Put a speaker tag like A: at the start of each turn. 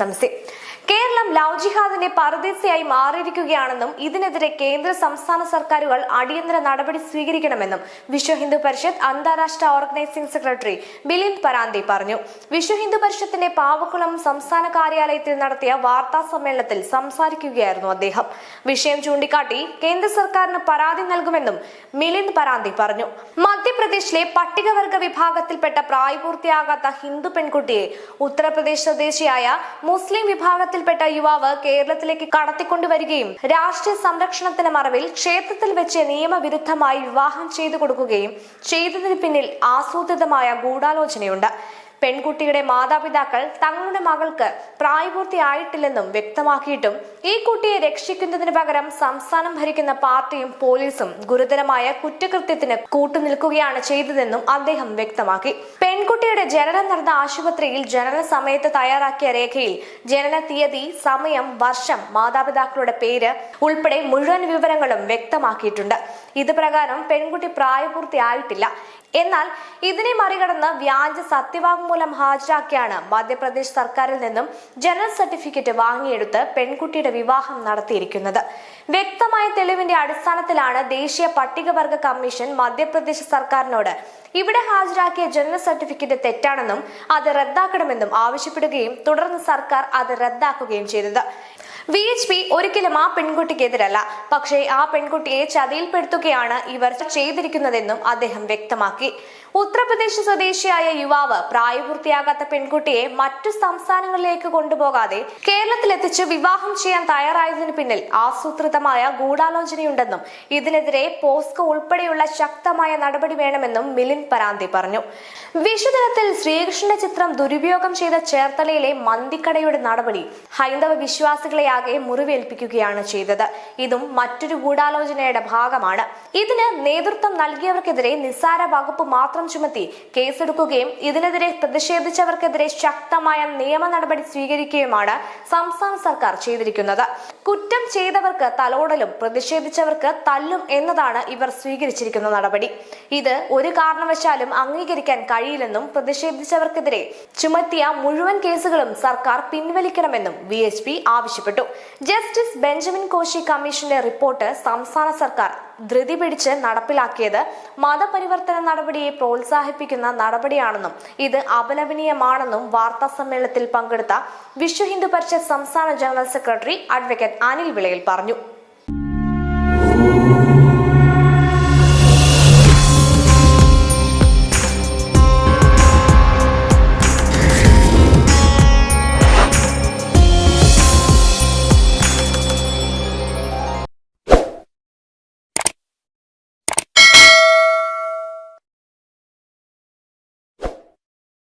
A: നമസ്തേ. Keralam love ജിഹാദിന്റെ പറുദീസയായി മാറിയിരിക്കുകയാണെന്നും ഇതിനെതിരെ കേന്ദ്ര സംസ്ഥാന സർക്കാരുകൾ അടിയന്തര നടപടി സ്വീകരിക്കണമെന്നും വിശ്വ ഹിന്ദു പരിഷത്ത് അന്താരാഷ്ട്ര ഓർഗനൈസിംഗ് സെക്രട്ടറി മിലിന്ദ് പരാന്തി പറഞ്ഞു. വിശ്വ ഹിന്ദു പരിഷത്തിന്റെ പാവക്കുളം സംസ്ഥാന കാര്യാലയത്തിൽ നടത്തിയ വാർത്താ സമ്മേളനത്തിൽ സംസാരിക്കുകയായിരുന്നു അദ്ദേഹം. വിഷയം ചൂണ്ടിക്കാട്ടി കേന്ദ്ര സർക്കാരിന് പരാതി നൽകുമെന്നും മിലിന്ദ് പരാന്തി പറഞ്ഞു. മധ്യപ്രദേശിലെ പട്ടികവർഗ വിഭാഗത്തിൽപ്പെട്ട പ്രായപൂർത്തിയാകാത്ത ഹിന്ദു പെൺകുട്ടിയെ ഉത്തർപ്രദേശ് സ്വദേശിയായ മുസ്ലിം വിഭാഗത്തിൽപ്പെട്ട യുവാവ് കേരളത്തിലേക്ക് കടത്തിക്കൊണ്ടുവരികയും രാഷ്ട്രീയ സംരക്ഷണത്തിന് മറവിൽ ക്ഷേത്രത്തിൽ വെച്ച് നിയമവിരുദ്ധമായി വിവാഹം ചെയ്തു കൊടുക്കുകയും ചെയ്തതിന് പിന്നിൽ ആസൂത്രിതമായ ഗൂഢാലോചനയുണ്ട്. പെൺകുട്ടിയുടെ മാതാപിതാക്കൾ തങ്ങളുടെ മകൾക്ക് പ്രായപൂർത്തിയായിട്ടില്ലെന്നും വ്യക്തമാക്കിയിട്ടും ഈ കുട്ടിയെ രക്ഷിക്കുന്നതിന് പകരം സംസ്ഥാനം ഭരിക്കുന്ന പാർട്ടിയും പോലീസും ഗുരുതരമായ കുറ്റകൃത്യത്തിന് കൂട്ടുനിൽക്കുകയാണ് ചെയ്തതെന്നും അദ്ദേഹം വ്യക്തമാക്കി. പെൺകുട്ടിയുടെ ജനനം നടന്ന ആശുപത്രിയിൽ ജനന സമയത്ത് തയ്യാറാക്കിയ രേഖയിൽ ജനന തീയതി, സമയം, വർഷം, മാതാപിതാക്കളുടെ പേര് ഉൾപ്പെടെ മുഴുവൻ വിവരങ്ങളും വ്യക്തമാക്കിയിട്ടുണ്ട്. ഇത് പ്രകാരം പെൺകുട്ടി പ്രായപൂർത്തിയായിട്ടില്ല. എന്നാൽ ഇതിനെ മറികടന്ന് വ്യാജ സത്യവാങ്മൂലം ഹാജരാക്കിയാണ് മധ്യപ്രദേശ് സർക്കാരിൽ നിന്നും ജനന സർട്ടിഫിക്കറ്റ് വാങ്ങിയെടുത്ത് പെൺകുട്ടിയുടെ വിവാഹം നടത്തിയിരിക്കുന്നത്. വ്യക്തമായ തെളിവിന്റെ അടിസ്ഥാനത്തിലാണ് ദേശീയ പട്ടികവർഗ കമ്മീഷൻ മധ്യപ്രദേശ് സർക്കാരിനോട് ഇവിടെ ഹാജരാക്കിയ ജനന സർട്ടിഫിക്കറ്റ് തെറ്റാണെന്നും അത് റദ്ദാക്കണമെന്നും ആവശ്യപ്പെടുകയും തുടർന്ന് സർക്കാർ അത് റദ്ദാക്കുകയും ചെയ്തത്. VHP ഒരിക്കലും ആ പെൺകുട്ടിക്കെതിരല്ല, പക്ഷേ ആ പെൺകുട്ടിയെ ചതിയിൽപ്പെടുത്തുകയാണ് ഇവർ ചെയ്തിരിക്കുന്നതെന്നും അദ്ദേഹം വ്യക്തമാക്കി. ഉത്തർപ്രദേശ് സ്വദേശിയായ യുവാവ് പ്രായപൂർത്തിയാകാത്ത പെൺകുട്ടിയെ മറ്റു സംസ്ഥാനങ്ങളിലേക്ക് കൊണ്ടുപോകാതെ കേരളത്തിലെത്തിച്ച് വിവാഹം ചെയ്യാൻ തയ്യാറായതിനു പിന്നിൽ ആസൂത്രിതമായ ഗൂഢാലോചനയുണ്ടെന്നും ഇതിനെതിരെ പോസ്കോ ഉൾപ്പെടെയുള്ള ശക്തമായ നടപടി വേണമെന്നും മിലിന്ദ് പരാന്തി പറഞ്ഞു. വിഷുദിനത്തിൽ ശ്രീകൃഷ്ണന്റെ ചിത്രം ദുരുപയോഗം ചെയ്ത ചേർത്തലയിലെ മന്തിക്കടയുടെ നടപടി ഹൈന്ദവ വിശ്വാസികളെയാകെ മുറിവേൽപ്പിക്കുകയാണ് ചെയ്തത്. ഇതും മറ്റൊരു ഗൂഢാലോചനയുടെ ഭാഗമാണ്. ഇതിന് നേതൃത്വം നൽകിയവർക്കെതിരെ നിസ്സാര വകുപ്പ് മാത്രം ചുമത്തി കേസെടുക്കുകയും ഇതിനെതിരെ പ്രതിഷേധിച്ചവർക്കെതിരെ ശക്തമായ നിയമ നടപടി സ്വീകരിക്കുകയുമാണ് സംസ്ഥാന സർക്കാർ ചെയ്തിരിക്കുന്നത്. കുറ്റം ചെയ്തവർക്ക് തലോടലും പ്രതിഷേധിച്ചവർക്ക് തല്ലും എന്നതാണ് ഇവർ സ്വീകരിച്ചിരിക്കുന്ന നടപടി. ഇത് ഒരു കാരണവശാലും അംഗീകരിക്കാൻ കഴിയില്ലെന്നും പ്രതിഷേധിച്ചവർക്കെതിരെ ചുമത്തിയ മുഴുവൻ കേസുകളും സർക്കാർ പിൻവലിക്കണമെന്നും VHP ആവശ്യപ്പെട്ടു. ജസ്റ്റിസ് ബെഞ്ചമിൻ കോശി കമ്മീഷന്റെ റിപ്പോർട്ട് സംസ്ഥാന സർക്കാർ ധൃതി പിടിച്ച് നടപ്പിലാക്കിയത് മതപരിവർത്തന നടപടിയെ പ്രോത്സാഹിപ്പിക്കുന്ന നടപടിയാണെന്നും ഇത് അപലപനീയമാണെന്നും വാർത്താ സമ്മേളനത്തിൽ പങ്കെടുത്ത വിശ്വ ഹിന്ദു പരിഷത്ത് സംസ്ഥാന ജനറൽ സെക്രട്ടറി അഡ്വക്കേറ്റ് അനിൽ വിളയിൽ പറഞ്ഞു.